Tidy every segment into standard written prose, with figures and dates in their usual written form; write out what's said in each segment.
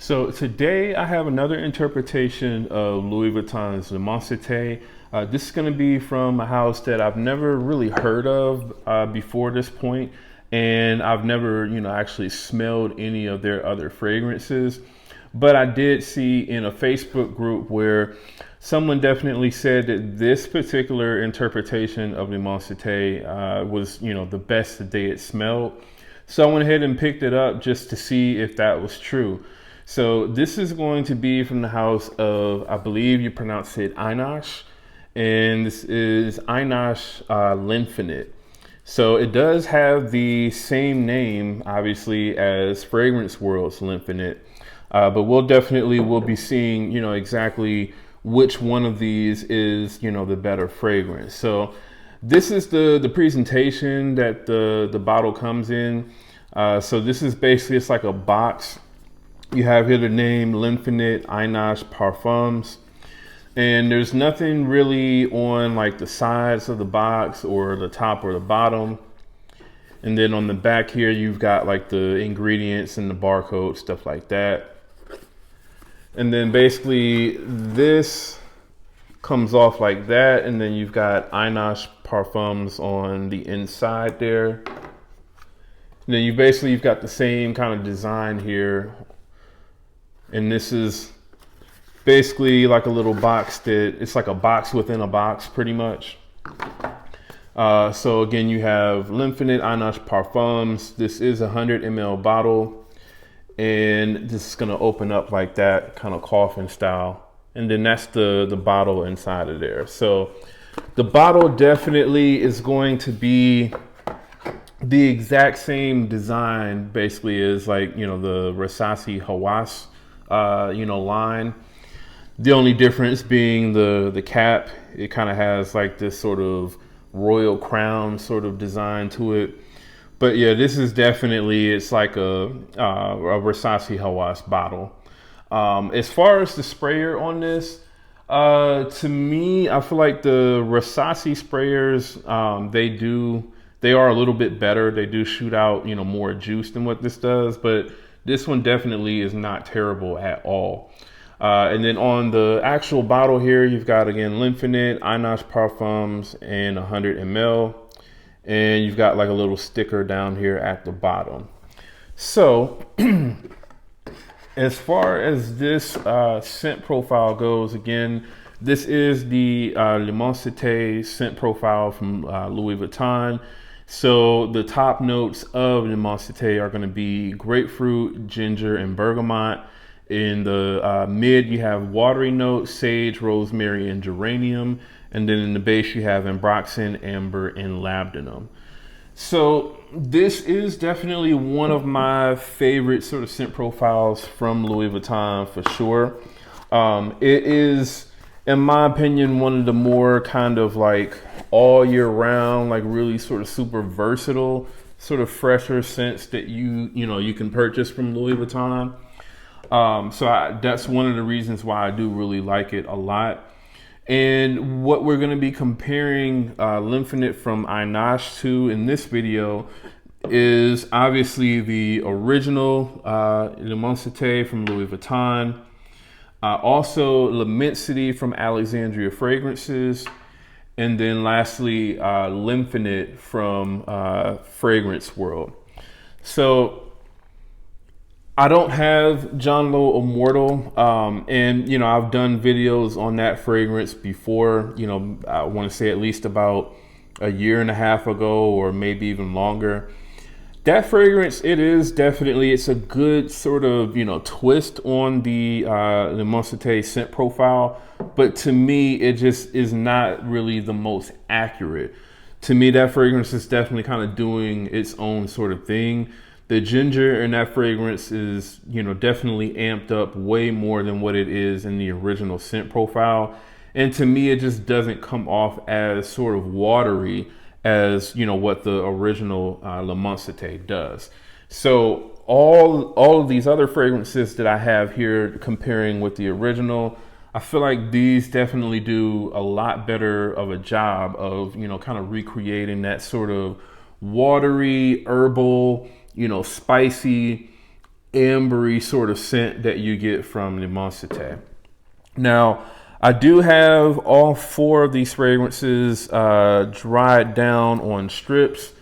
So today I have another interpretation of Louis Vuitton's Le Monsité. This is going to be from a house that I've never really heard of before this point, and I've never, actually smelled any of their other fragrances. But I did see in a Facebook group where someone definitely said that this particular interpretation of Le Monsité was, the best that they had smelled. So I went ahead and picked it up just to see if that was true. So this is going to be from the house of, I believe you pronounce it Ainash, and this is Ainash L'Infinite. So it does have the same name, obviously, as Fragrance World's L'Infinite, but we'll be seeing, exactly which one of these is, the better fragrance. So this is the presentation that the bottle comes in. So this is basically, it's like a box. You have here the name L'Infinite Ainash Parfums, and there's nothing really on like the sides of the box or the top or the bottom. And then on the back here, you've got like the ingredients and the barcode, stuff like that. And then basically this comes off like that, and then you've got Ainash Parfums on the inside there. And then you've got the same kind of design here. And this is basically like a little box it's like a box within a box, pretty much. So again, you have L'Infinite Ainash Parfums. This is a 100 ml bottle, and this is gonna open up like that, kind of coffin style. And then that's the bottle inside of there. So the bottle definitely is going to be the exact same design, basically, as like, the Rasasi Hawass line. The only difference being the cap. It kind of has like this sort of royal crown sort of design to it. But yeah, this is definitely, it's like a Rasasi Hawass bottle. As far as the sprayer on this, to me, I feel like the Rasasi sprayers, they are a little bit better. They do shoot out, more juice than what this does, but this one definitely is not terrible at all. And then on the actual bottle here, you've got, again, L'Infinite Ainash Parfums and 100 ml. And you've got like a little sticker down here at the bottom. So as far as this scent profile goes, again, this is the Le Monsité scent profile from Louis Vuitton. So the top notes of Le Monsité are going to be grapefruit, ginger, and bergamot. In the mid, you have watery notes, sage, rosemary, and geranium. And then in the base, you have ambroxan, amber, and labdanum. So this is definitely one of my favorite sort of scent profiles from Louis Vuitton, for sure. It is, in my opinion, one of the more kind of like all year round, like really sort of super versatile, sort of fresher scents that you can purchase from Louis Vuitton. That's one of the reasons why I do really like it a lot. And what we're going to be comparing L'Infinite from Ainash to in this video is obviously the original Le Monsité from Louis Vuitton. Also L'Immensity from AlexandriaFragrances. And then lastly, L'Infinite from Fragrance World. So I don't have John Lowe Immortal, and I've done videos on that fragrance before. I want to say at least about a year and a half ago, or maybe even longer. That fragrance, it's a good sort of twist on the Le Monsité scent profile, but to me it just is not really the most accurate. To me, that fragrance is definitely kind of doing its own sort of thing. The ginger in that fragrance is, definitely amped up way more than what it is in the original scent profile. And to me, it just doesn't come off as sort of watery as, what the original Le Monsité does. So all of these other fragrances that I have here comparing with the original, I feel like these definitely do a lot better of a job of, kind of recreating that sort of watery, herbal, spicy, ambery sort of scent that you get from Le Monsité. Now, I do have all 4 of these fragrances dried down on strips.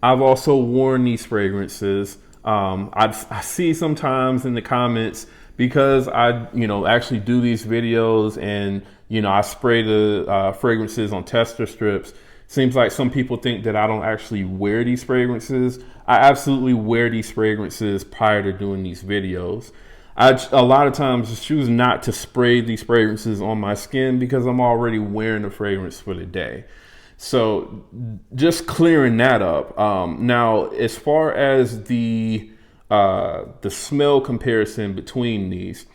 I've also worn these fragrances. I see sometimes in the comments, because I, actually do these videos and, I spray the fragrances on tester strips. Seems like some people think that I don't actually wear these fragrances. I absolutely wear these fragrances prior to doing these videos. A lot of times choose not to spray these fragrances on my skin because I'm already wearing the fragrance for the day. So just clearing that up. Now, as far as the smell comparison between these,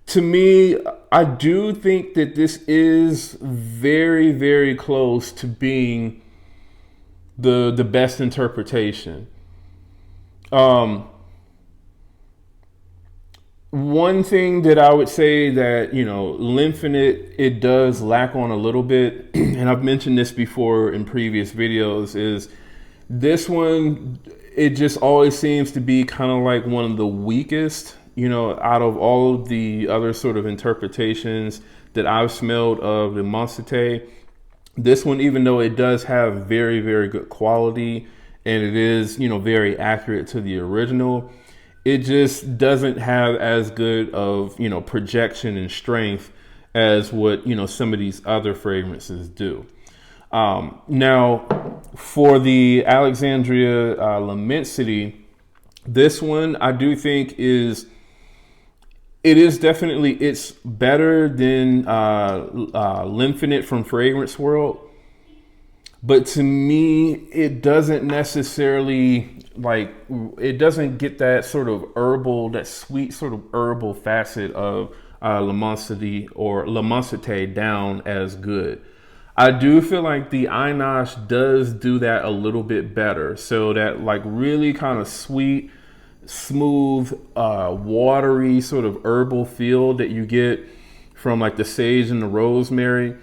to me, I do think that this is very, very close to being the best interpretation. One thing that I would say that, Lymphonet, it does lack on a little bit, and I've mentioned this before in previous videos, is this one, it just always seems to be kind of like one of the weakest, out of all of the other sort of interpretations that I've smelled of the Monsité. This one, even though it does have very, very good quality and it is, very accurate to the original, it just doesn't have as good of, projection and strength as what, some of these other fragrances do. Now, for the Alexandria Immensity, this one I do think it's better than Lymphonet from Fragrance World. But to me, it doesn't necessarily, it doesn't get that sort of herbal, that sweet sort of herbal facet of Le Monsité down as good. I do feel like the Ainash does do that a little bit better. So that really kind of sweet, smooth, watery sort of herbal feel that you get from the sage and the rosemary.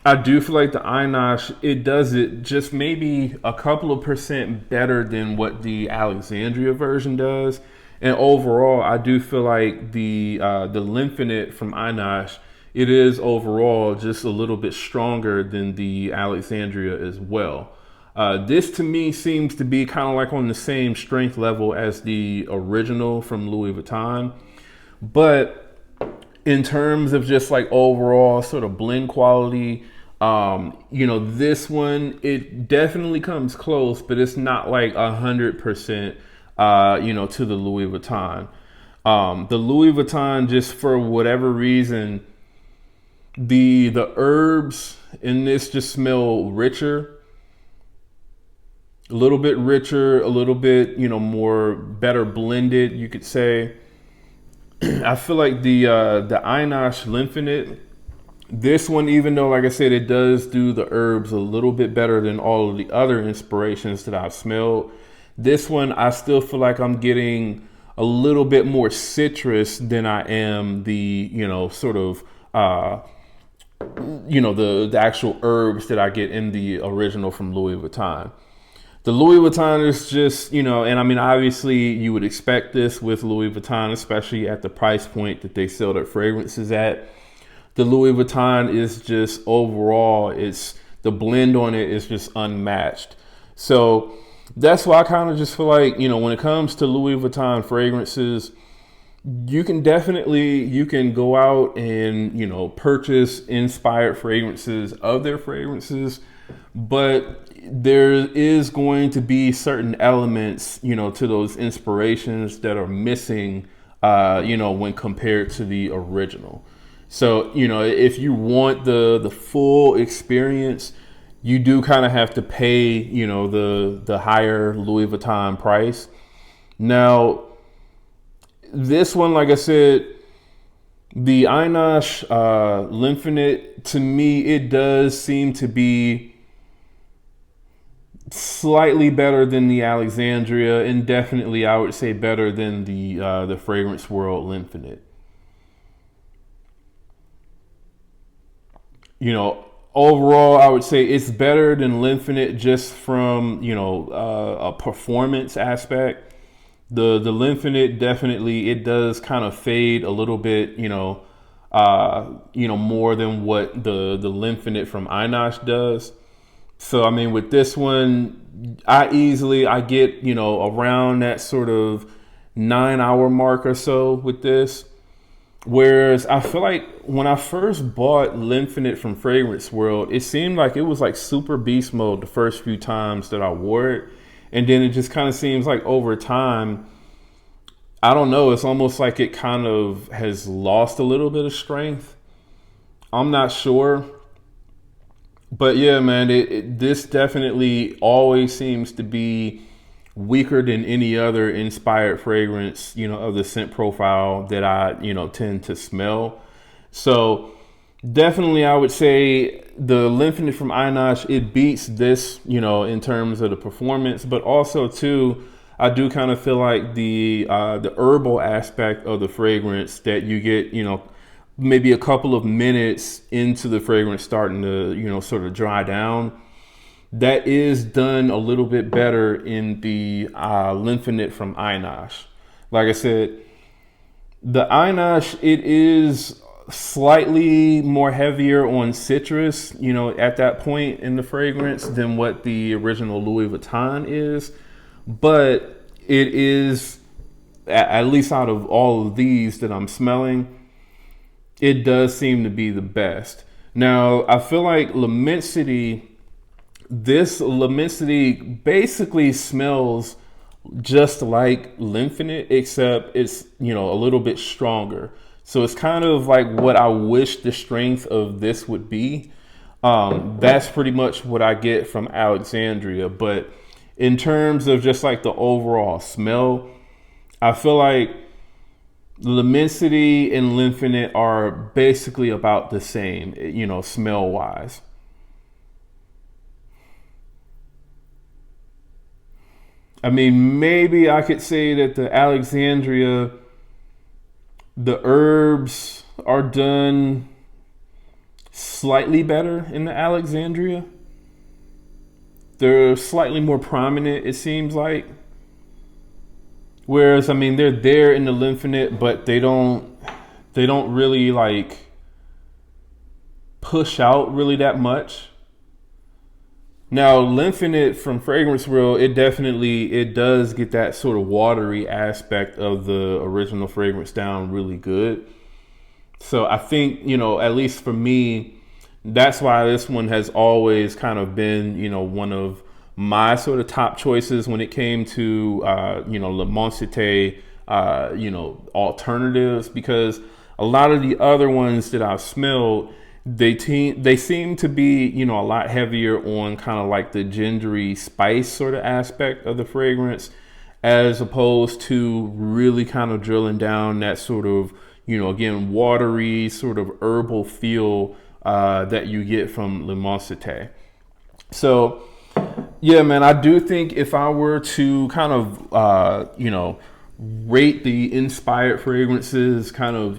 I do feel like the Ainash, it does it just maybe a couple of % better than what the Alexandria version does. And overall, I do feel like the Lymphonet from Ainash, it is overall just a little bit stronger than the Alexandria as well. This to me seems to be kind of on the same strength level as the original from Louis Vuitton. But in terms of just overall sort of blend quality, this one, it definitely comes close, but it's not 100%, to the Louis Vuitton. The Louis Vuitton, just for whatever reason, the herbs in this just smell richer, a little bit richer, a little bit, more better blended, you could say. I feel like the Ainash Lymphonet, this one, even though, like I said, it does do the herbs a little bit better than all of the other inspirations that I've smelled, this one, I still feel like I'm getting a little bit more citrus than I am the, sort of, the actual herbs that I get in the original from Louis Vuitton. The Louis Vuitton is just, and I mean, obviously you would expect this with Louis Vuitton, especially at the price point that they sell their fragrances at. The Louis Vuitton is just overall, the blend on it is just unmatched. So that's why I kind of just feel like, when it comes to Louis Vuitton fragrances, you can go out and, purchase inspired fragrances of their fragrances, but there is going to be certain elements, to those inspirations that are missing, when compared to the original. So, if you want the full experience, you do kind of have to pay, the higher Louis Vuitton price. Now, this one, like I said, the Ainash Lymphonet, to me, it does seem to be slightly better than the Alexandria, and definitely I would say better than the Fragrance World Lymphonet. Overall, I would say it's better than Lymphonet just from, a performance aspect. The Lymphinate definitely, it does kind of fade a little bit, more than what the Lymphinate from Einash does. So I mean, with this one, I get, around that sort of 9 hour mark or so with this. Whereas I feel like when I first bought Lymphinate from Fragrance World, it seemed like it was like super beast mode the first few times that I wore it. And then it just kind of seems like over time, I don't know, it's almost like it kind of has lost a little bit of strength. I'm not sure. But yeah, man, this definitely always seems to be weaker than any other inspired fragrance, of the scent profile that I, tend to smell. So definitely I would say the Lymphinate from Einash, it beats this, in terms of the performance, but also too, I do kind of feel like the herbal aspect of the fragrance that you get, maybe a couple of minutes into the fragrance starting to, sort of dry down. That is done a little bit better in the Lymphinate from Einash. Like I said, the Einash, it is slightly more heavier on citrus, at that point in the fragrance than what the original Louis Vuitton is. But it is, at least out of all of these that I'm smelling, it does seem to be the best. Now, I feel like this Lamensity basically smells just like Lymphinate, except it's, a little bit stronger. So it's kind of like what I wish the strength of this would be. That's pretty much what I get from Alexandria. But in terms of just like the overall smell, I feel like Lamensity and Lymphinate are basically about the same, smell wise. I mean, maybe I could say that the Alexandria, the herbs are done slightly better in the Alexandria. They're slightly more prominent, it seems like. Whereas, I mean, they're there in the Lymphinate, but they don't really like push out really that much. Now, Lymphinate from Fragrance World, it does get that sort of watery aspect of the original fragrance down really good. So I think, at least for me, that's why this one has always kind of been, one of my sort of top choices when it came to, Le Monsité, alternatives, because a lot of the other ones that I've smelled, they seem to be, a lot heavier on kind of like the gingery spice sort of aspect of the fragrance, as opposed to really kind of drilling down that sort of, again, watery sort of herbal feel that you get from Le Monsité. So yeah, man, I do think if I were to kind of, rate the inspired fragrances kind of,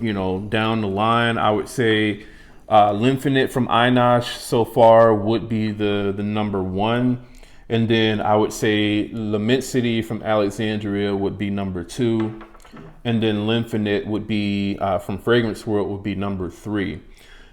down the line, I would say Lymphinate from Einash so far would be the number one. And then I would say Lamensity from Alexandria would be number two. And then Lymphinate would be, from Fragrance World, would be number three.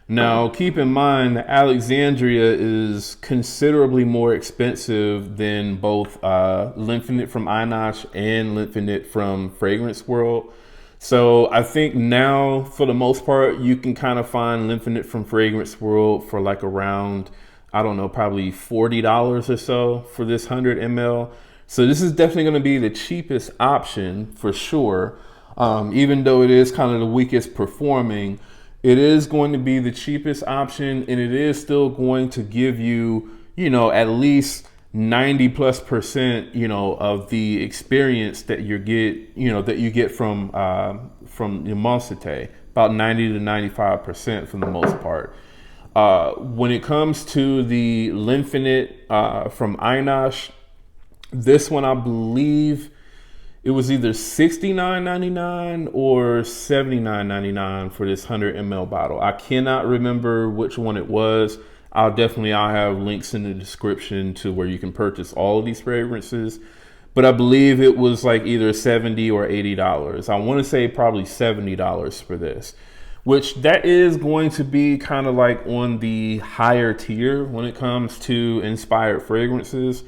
Now, keep in mind that Alexandria is considerably more expensive than both Lymphinate from Einash and Lymphinate from Fragrance World. So I think now, for the most part, you can kind of find Lymphinate from Fragrance World for like around, I don't know, probably $40 or so for this 100 ml. So this is definitely going to be the cheapest option for sure. Even though it is kind of the weakest performing, it is going to be the cheapest option, and it is still going to give you, at least 90+%, of the experience that you get from Le Monsité, about 90 to 95% for the most part. When it comes to the Lymphinate from Einash, this one, I believe it was either $69.99 or $79.99 for this 100 ml bottle. I cannot remember which one it was. I'll have links in the description to where you can purchase all of these fragrances. but I believe it was like either $70 or $80. I want to say probably $70 for this, which that is going to be kind of like on the higher tier when it comes to inspired fragrances,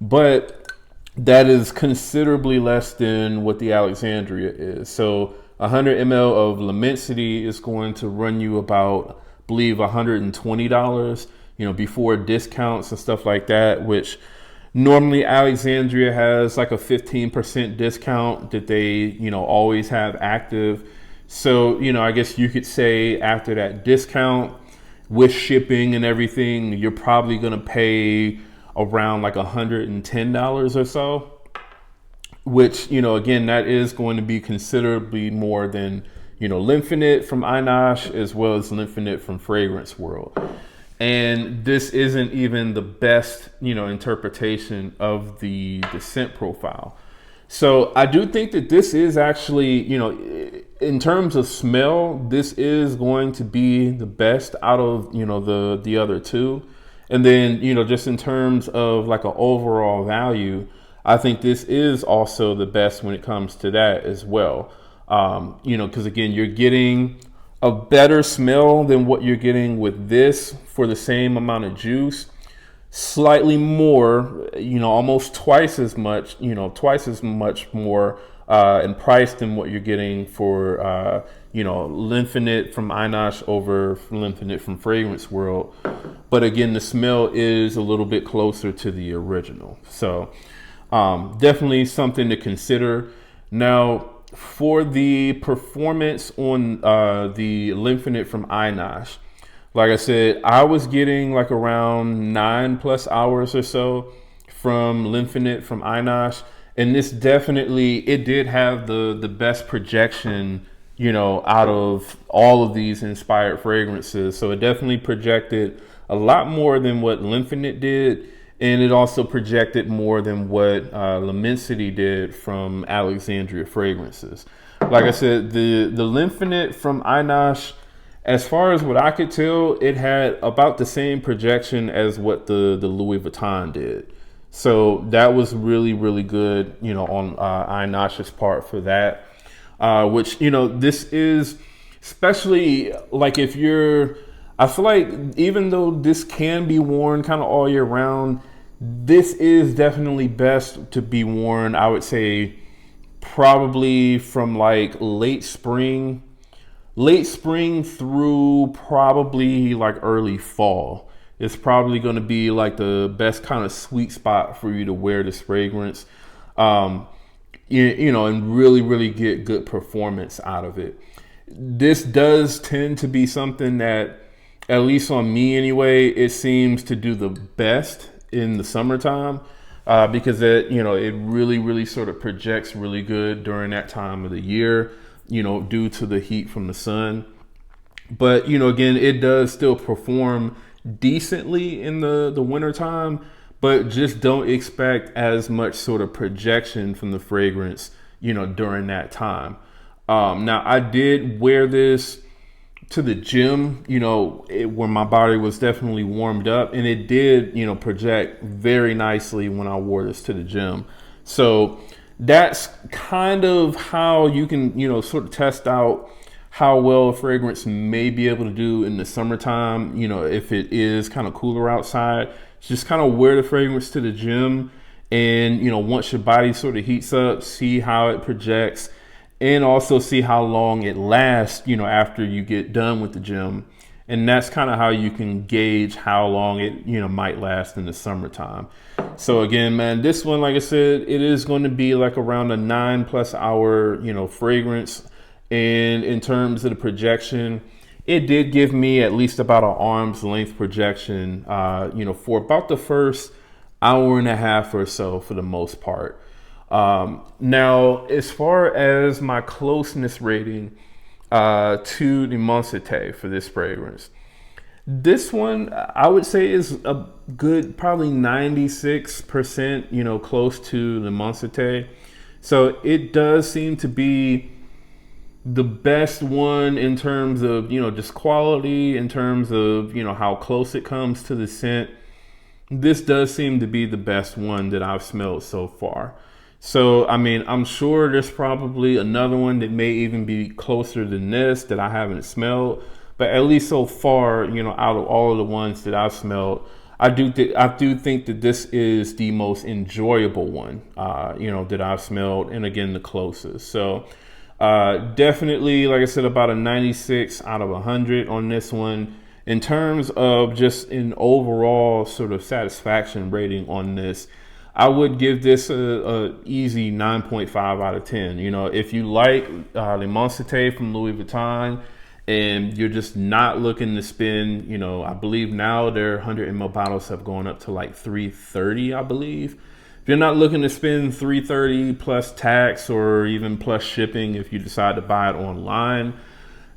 but that is considerably less than what the Alexandria is. So 100 ml of Limensity is going to run you about, I believe, $120, before discounts and stuff like that, which normally Alexandria has like a 15% discount that they, always have active. So, I guess you could say after that discount with shipping and everything, you're probably going to pay around like $110 or so, which, again, that is going to be considerably more than, L'Infinite from Ainash as well as L'Infinite from Fragrance World. And this isn't even the best, interpretation of the scent profile. So I do think that this is actually, in terms of smell, this is going to be the best out of, the other two. And then, just in terms of like an overall value, I think this is also the best when it comes to that as well. Because again, you're getting a better smell than what you're getting with this for the same amount of juice, slightly more, almost twice as much more in price than what you're getting for, L'Infinite from Ainash over L'Infinite from Fragrance World. But again, the smell is a little bit closer to the original. So definitely something to consider. Now, for the performance on the L'Infinite from Ainash, like I said, I was getting like around 9+ hours or so from L'Infinite from Ainash, and this definitely, it did have the best projection, out of all of these inspired fragrances. So it definitely projected a lot more than what L'Infinite did, and it also projected more than what Limensity did from Alexandria Fragrances. Like I said, the L'Infinite from Ainash, as far as what I could tell, it had about the same projection as what the Louis Vuitton did. So that was really, really good, on Ainash's part for that. Which, this is, especially like if you're, I feel like even though this can be worn kind of all year round, this is definitely best to be worn, I would say, probably from like late spring through probably like early fall. It's probably going to be like the best kind of sweet spot for you to wear this fragrance, and really, really get good performance out of it. This does tend to be something that, at least on me anyway, it seems to do the best in the summertime, because it really, really sort of projects really good during that time of the year, due to the heat from the sun. But, again, it does still perform decently in the wintertime, but just don't expect as much sort of projection from the fragrance, during that time. Now, I did wear this to the gym, where my body was definitely warmed up, and it did, project very nicely when I wore this to the gym. So that's kind of how you can, sort of test out how well a fragrance may be able to do in the summertime, if it is kind of cooler outside. Just kind of wear the fragrance to the gym, and, once your body sort of heats up, see how it projects, and also see how long it lasts, after you get done with the gym. And that's kind of how you can gauge how long it, might last in the summertime. So again, man, this one, like I said, it is going to be like around a 9+ hour, fragrance. And in terms of the projection, it did give me at least about an arm's length projection, for about the first hour and a half or so for the most part. Now, as far as my closeness rating to the Immensité for this fragrance, this one I would say is a good probably 96%, close to the Immensité. So it does seem to be the best one in terms of, just quality, in terms of, how close it comes to the scent. This does seem to be the best one that I've smelled so far. So, I mean, I'm sure there's probably another one that may even be closer than this that I haven't smelled. But at least so far, you know, out of all of the ones that I've smelled, I do think that this is the most enjoyable one, you know, that I've smelled, and again, the closest. So, definitely, like I said, about a 96 out of 100 on this one. In terms of just an overall sort of satisfaction rating on this, I would give this a easy 9.5 out of 10. You know, if you like Le Monsité from Louis Vuitton and you're just not looking to spend, you know, I believe now their 100 ml bottles have gone up to like 330, I believe. If you're not looking to spend 330 plus tax or even plus shipping if you decide to buy it online,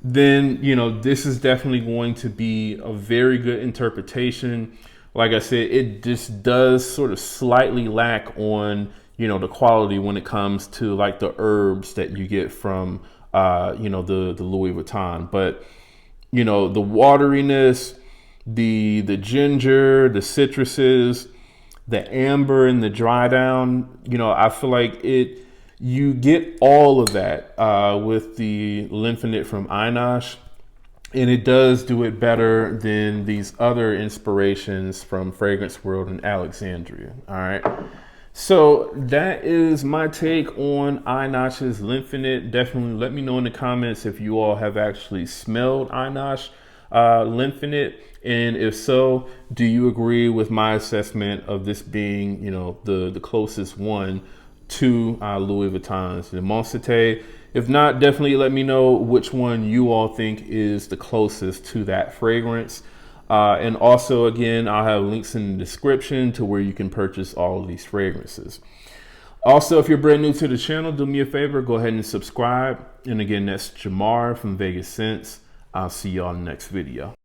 then, you know, this is definitely going to be a very good interpretation. Like I said, it just does sort of slightly lack on, you know, the quality when it comes to like the herbs that you get from, you know, the Louis Vuitton. But, you know, the wateriness, the ginger, the citruses, the amber and the dry down, you know, I feel like you get all of that with the L'Infinite from Ainash. And it does do it better than these other inspirations from Fragrance World and Alexandria. All right. So that is my take on Ainash's L'Infinite. Definitely let me know in the comments if you all have actually smelled Ainash L'Infinite. And if so, do you agree with my assessment of this being, you know, the closest one to Louis Vuitton's Le Monsité? If not, definitely let me know which one you all think is the closest to that fragrance. And also, again, I'll have links in the description to where you can purchase all of these fragrances. Also, if you're brand new to the channel, do me a favor, go ahead and subscribe. And again, that's Jamar from Vegas Scents. I'll see y'all in the next video.